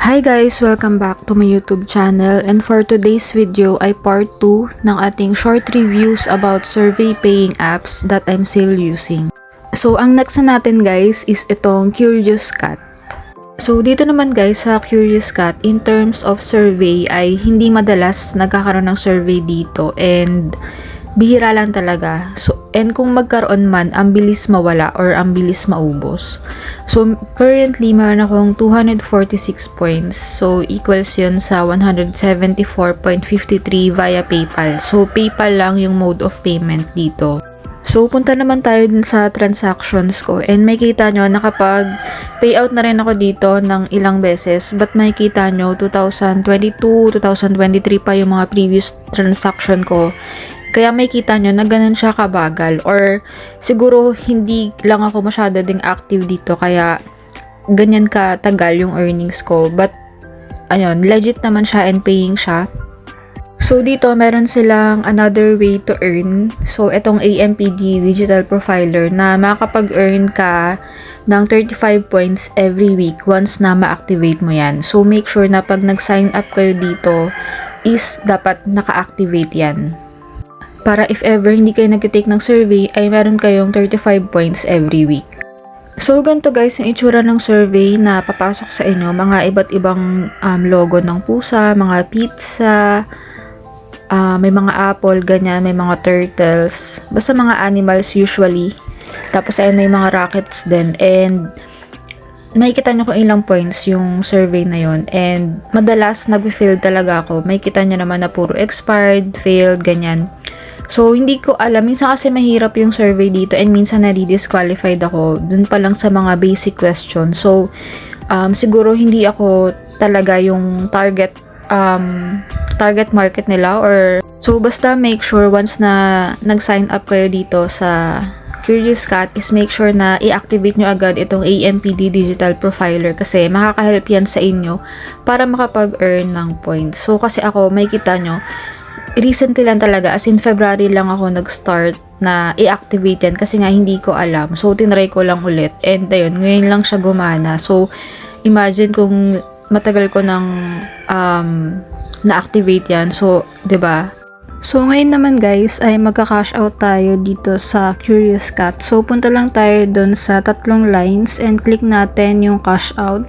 Hi guys! Welcome back to my YouTube channel, and for today's video ay part 2 ng ating short reviews about survey paying apps that I'm still using. So ang next na natin guys is itong Curious Cat. So dito naman guys sa Curious Cat, in terms of survey ay hindi madalas nagkakaroon ng survey dito and bihira lang talaga. So, and kung magkaroon man, ang bilis mawala or ang bilis maubos. So, currently, meron akong 246 points. So, equals yun sa 174.53 via PayPal. So, PayPal lang yung mode of payment dito. So, punta naman tayo dun sa transactions ko. And may kita nyo, nakapag payout na rin ako dito ng ilang beses. But may kita nyo, 2022, 2023 pa yung mga previous transaction ko. Kaya may kita nyo na ganun siya kabagal or siguro hindi lang ako masyado ding active dito kaya ganyan katagal yung earnings ko. But ayun, legit naman siya and paying siya. So dito meron silang another way to earn. So itong AMPD Digital Profiler na makakapag-earn ka ng 35 points every week once na ma-activate mo yan. So make sure na pag nag-sign up kayo dito is dapat naka-activate yan. Para if ever hindi kayo nag-take ng survey, ay meron kayong 35 points every week. So, ganito guys, yung itsura ng survey na papasok sa inyo. Mga iba't ibang logo ng pusa, mga pizza, may mga apple, ganyan, may mga turtles. Basta mga animals usually. Tapos ay may mga rockets din. And makikita nyo kung ilang points yung survey na yon. And madalas nag-fail talaga ako. Makikita nyo naman na puro expired, failed, ganyan. So, hindi ko alam. Minsan kasi mahirap yung survey dito and minsan na-disqualified ako dun pa lang sa mga basic questions. So, siguro hindi ako talaga yung target market nila or so basta make sure once na nag-sign up kayo dito sa Curious Cat is make sure na i-activate nyo agad itong AMPD Digital Profiler kasi makaka-help yan sa inyo para makapag-earn ng points. So, kasi ako, may kita nyo, recently lang talaga, as in February lang ako nag-start na i-activate yan kasi nga hindi ko alam. So, tinry ko lang ulit. And ayun, ngayon lang siya gumana. So, imagine kung matagal ko nang na-activate yan. So, 'di ba? So, ngayon naman guys ay magka-cash out tayo dito sa Curious Cat. So, punta lang tayo doon sa tatlong lines and click natin yung cash out.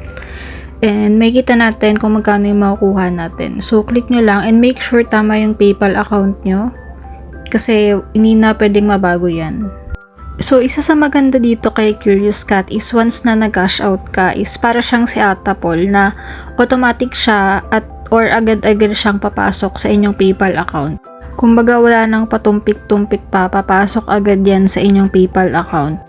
And may kita natin kung magkano yung makukuha natin. So, click nyo lang and make sure tama yung PayPal account nyo. Kasi hindi na pwedeng mabago yan. So, isa sa maganda dito kay Curious Cat is once na nag-cash out ka is para siyang si Atapol na automatic siya or agad-agad siyang papasok sa inyong PayPal account. Kumbaga wala nang patumpik-tumpik pa, papasok agad yan sa inyong PayPal account.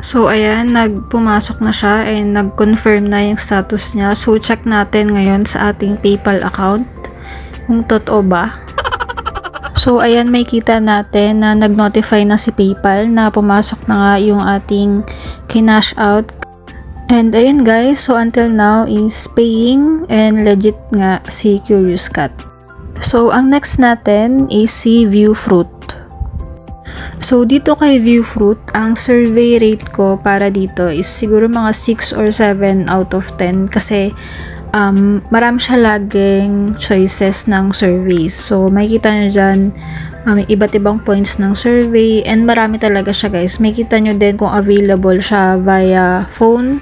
So, ayan, pumasok na siya and nag-confirm na yung status niya. So, check natin ngayon sa ating PayPal account kung totoo ba. So, ayan, may kita natin na nag-notify na si PayPal na pumasok na nga yung ating kinash out. And ayun guys, so until now is paying and legit nga si Curious Cat. So, ang next natin is si Viewfruit. So, dito kay Viewfruit, ang survey rate ko para dito is siguro mga 6 or 7 out of 10 kasi marami siya laging choices ng surveys. So, makikita nyo dyan iba't ibang points ng survey and marami talaga siya guys. Makikita nyo din kung available siya via phone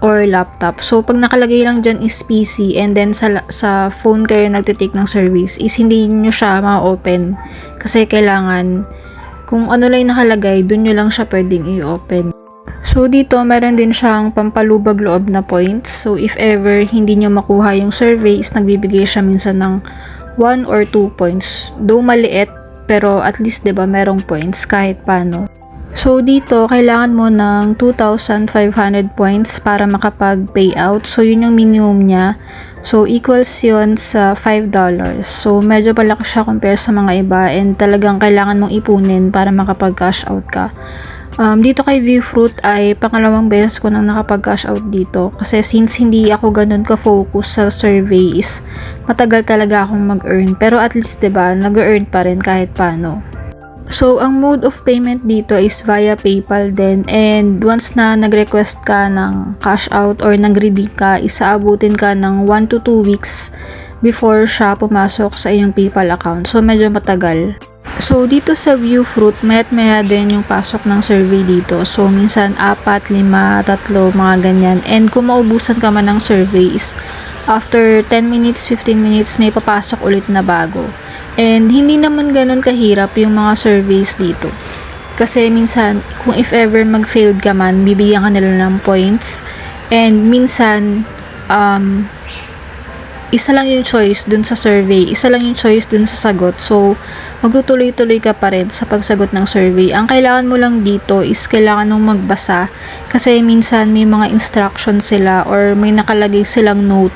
or laptop. So, pag nakalagay lang dyan is PC and then sa phone kayo nagtitake ng surveys is hindi nyo siya ma-open kasi kailangan kung ano lang nakalagay, dun nyo lang siya pwedeng i-open. So, dito, meron din siyang pampalubag loob na points. So, if ever hindi nyo makuha yung survey, is nagbibigay siya minsan ng 1 or 2 points. Though maliit, pero at least, diba, merong points kahit paano. So, dito, kailangan mo ng 2,500 points para makapag-payout. So, yun yung minimum niya. So, equals yun sa $5. So, medyo palaki siya compare sa mga iba and talagang kailangan mong ipunin para makapag-cash out ka. Dito kay Viewfruit ay pangalawang beses ko nang nakapag-cash out dito kasi since hindi ako ganun ka-focus sa survey is matagal talaga akong mag-earn. Pero at least, diba, nag-earn pa rin kahit paano. So, ang mode of payment dito is via PayPal din, and once na nag-request ka ng cash out or nag-redeem ka, isaabutin ka ng 1 to 2 weeks before siya pumasok sa iyong PayPal account. So, medyo matagal. So, dito sa Viewfruit, maya din yung pasok ng survey dito. So, minsan 4, 5, 3, mga ganyan. And kung maubusan ka man ng survey is after 10 minutes, 15 minutes, may papasok ulit na bago. And hindi naman ganun kahirap yung mga surveys dito. Kasi minsan, kung if ever mag-failed ka man, bibigyan ka nila ng points. And minsan, isa lang yung choice dun sa survey, isa lang yung choice dun sa sagot. So, magtutuloy-tuloy ka pa rin sa pagsagot ng survey. Ang kailangan mo lang dito is kailangan mong magbasa kasi minsan may mga instructions sila or may nakalagay silang note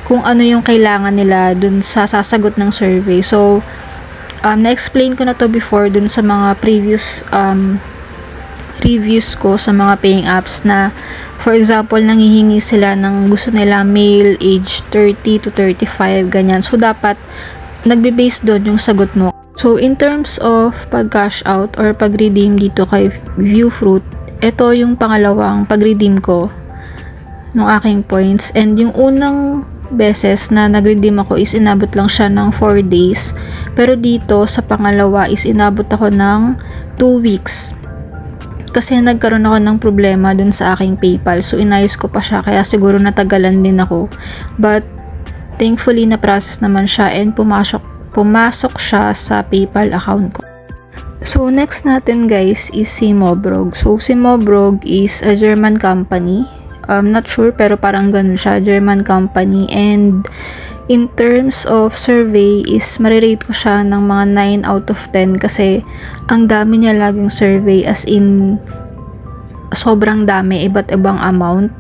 kung ano yung kailangan nila dun sa sasagot ng survey. So, na-explain ko na to before dun sa mga previous reviews ko sa mga paying apps na, for example, nanghihingi sila ng gusto nila male, age 30 to 35, ganyan. So, dapat nagbe-base doon yung sagot mo. So, in terms of pag-cash out or pag-redeem dito kay Viewfruit, ito yung pangalawang pag-redeem ko ng aking points. And yung unang beses na nag-redeem ako is inabot lang siya ng 4 days. Pero dito sa pangalawa is inabot ako ng 2 weeks. Kasi nagkaroon ako ng problema dun sa aking PayPal. So, inayos ko pa siya. Kaya siguro natagalan din ako. But, thankfully, na-process naman siya and pumasok siya sa PayPal account ko. So, next natin guys is si Mobrog. So, si Mobrog is a German company. Not sure pero parang ganun siya, German company, and in terms of survey is marirate ko siya ng mga 9 out of 10 kasi ang dami niya laging survey, as in sobrang dami, iba't ibang amount.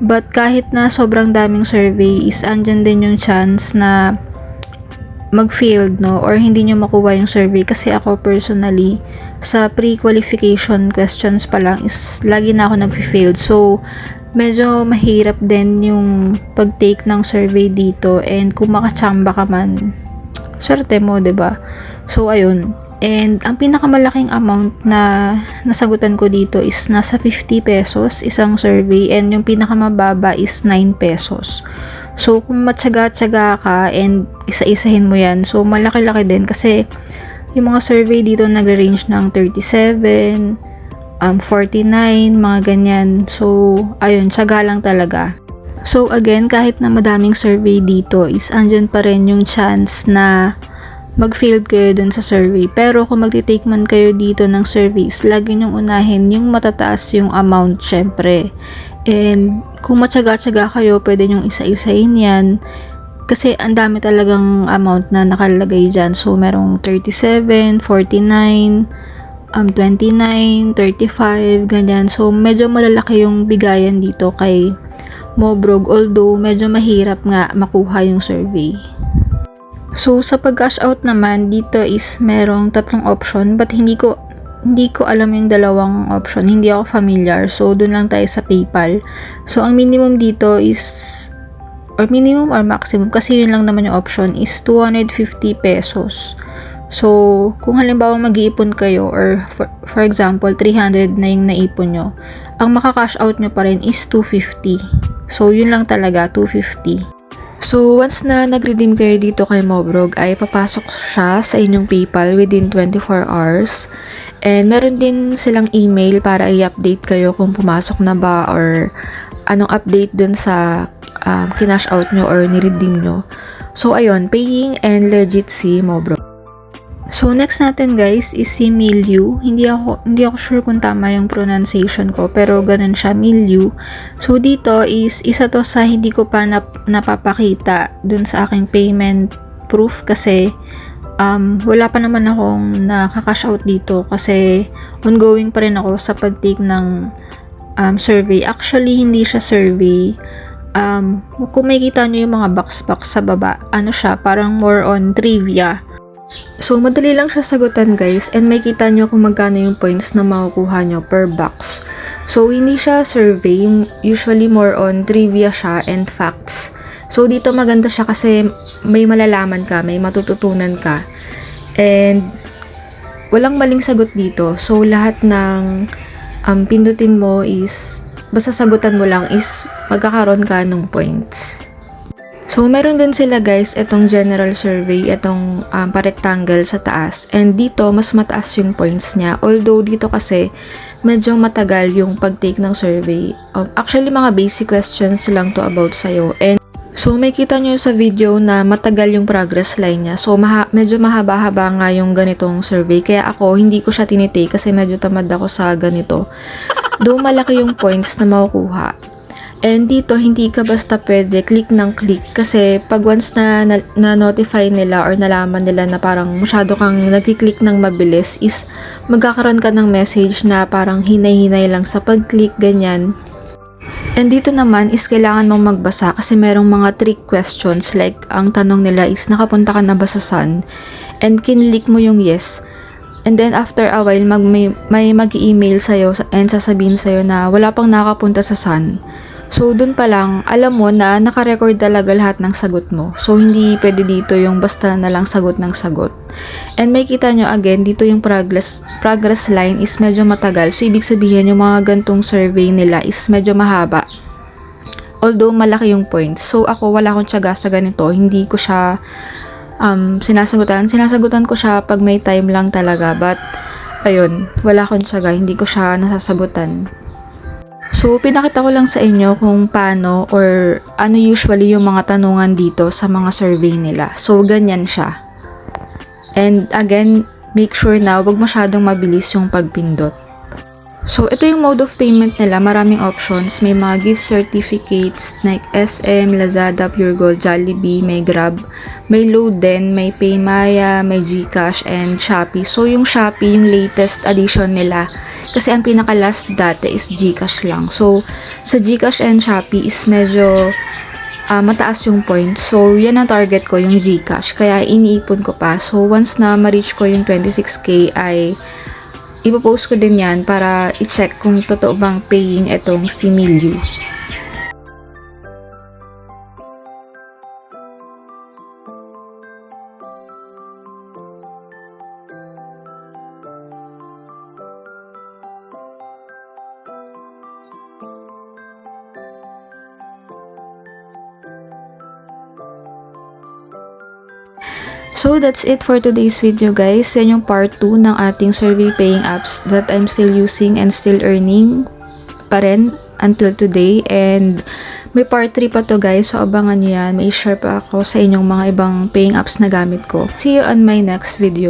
But kahit na sobrang daming survey is andyan din yung chance na mag-failed, no, or hindi nyo makuha yung survey. Kasi ako personally sa pre-qualification questions pa lang is lagi na ako nag-failed. So medyo mahirap din yung pag-take ng survey dito, and kung makachamba ka man, swerte mo, 'di ba? So ayun. And ang pinakamalaking amount na nasagutan ko dito is nasa 50 pesos isang survey, and yung pinakamababa is 9 pesos. So kung matyaga-tyaga ka and isa-isahin mo 'yan, so malaki-laki din kasi yung mga survey dito nagre-range ng 37, 49, mga ganyan. So, ayun, tiyaga lang talaga. So, again, kahit na madaming survey dito, is andyan pa rin yung chance na mag-failed kayo dun sa survey. Pero kung magti-take man kayo dito ng surveys, lagi nyong unahin yung matataas yung amount, syempre. And kung matyaga-tyaga kayo, pwede nyong isa-isahin yan. Kasi ang dami talagang amount na nakalagay dyan. So, merong 37, 49, 29, 35, ganyan. So, medyo malalaki yung bigayan dito kay Mobrog, although medyo mahirap nga makuha yung survey. So, sa pag-cash out naman, dito is merong 3 option, but hindi ko alam yung dalawang option. Hindi ako familiar. So, dun lang tayo sa PayPal. So, ang minimum dito is, or minimum or maximum, kasi yun lang naman yung option, is 250 pesos. So, kung halimbawa mag-iipon kayo or for example, 300 na yung naipon nyo, ang maka-cash out nyo pa rin is 250. So, yun lang talaga, 250. So, once na nag-redeem kayo dito kay Mobrog, ay papasok siya sa inyong PayPal within 24 hours. And meron din silang email para i-update kayo kung pumasok na ba or anong update dun sa kinash out nyo or ni-redeem nyo. So, ayun, paying and legit si Mobrog. So, next natin guys is si Milieu. Hindi ako sure kung tama yung pronunciation ko, pero ganun siya, Milieu. So, dito is isa to sa hindi ko pa napapakita dun sa aking payment proof kasi wala pa naman akong nakaka-cash out dito kasi ongoing pa rin ako sa pag-take ng survey. Actually, hindi siya survey. Kung makikita nyo yung mga box-box sa baba, ano siya, parang more on trivia. So, madali lang siya sagutan guys, and may kita nyo kung magkano yung points na makukuha nyo per box. So, hindi siya survey, usually more on trivia siya and facts. So, dito maganda siya kasi may malalaman ka, may matututunan ka. And walang maling sagot dito. So, lahat ng pindutin mo is, basta sagutan mo lang is magkakaroon ka ng points. So, meron din sila guys, itong general survey, itong pa-rectangle sa taas. And dito, mas mataas yung points niya. Although, dito kasi, medyo matagal yung pag-take ng survey. Actually, mga basic questions lang to about sa'yo. And so, may kita nyo sa video na matagal yung progress line niya. So, medyo mahaba-haba nga yung ganitong survey. Kaya ako, hindi ko siya tinitake kasi medyo tamad ako sa ganito. Though malaki yung points na makukuha. And dito, hindi ka basta pwede click ng click kasi pag once na notify nila or nalaman nila na parang masyado kang nagkiklik ng mabilis is magkakaroon ka ng message na parang hinay-hinay lang sa pag-click, ganyan. And dito naman is kailangan mong magbasa kasi merong mga trick questions like ang tanong nila is nakapunta ka na ba sa sun? And kinlik mo yung yes. And then after a while, may mag-email sa'yo and sasabihin sa'yo na wala pang nakapunta sa sun. So, dun pa lang, alam mo na nakarecord talaga lahat ng sagot mo. So, hindi pwede dito yung basta na lang sagot ng sagot. And may kita nyo again, dito yung progress line is medyo matagal. So, ibig sabihin yung mga gantong survey nila is medyo mahaba. Although, malaki yung points. So, ako wala akong tiyaga sa ganito. Hindi ko siya sinasagutan. Sinasagutan ko siya pag may time lang talaga. But, ayun, wala akong tiyaga. Hindi ko siya nasasagutan. So, pinakita ko lang sa inyo kung paano or ano usually yung mga tanungan dito sa mga survey nila. So, ganyan siya. And again, make sure na wag masyadong mabilis yung pagpindot. So, ito yung mode of payment nila. Maraming options. May mga gift certificates like SM, Lazada, Pure Gold, Jollibee, may Grab. May Load din, may Paymaya, may GCash, and Shopee. So, yung Shopee, yung latest addition nila. Kasi ang pinaka-last dati is GCash lang. So, sa GCash and Shopee is medyo mataas yung points. So, yan ang target ko, yung GCash. Kaya iniipon ko pa. So, once na ma-reach ko yung 26K ay ipopost ko din yan para i-check kung totoo bang paying itong si Milyu. So, that's it for today's video guys. Yan yung part 2 ng ating survey paying apps that I'm still using and still earning pa rin until today. And may part 3 pa to guys. So, abangan nyo yan. May share pa ako sa inyong mga ibang paying apps na gamit ko. See you on my next video.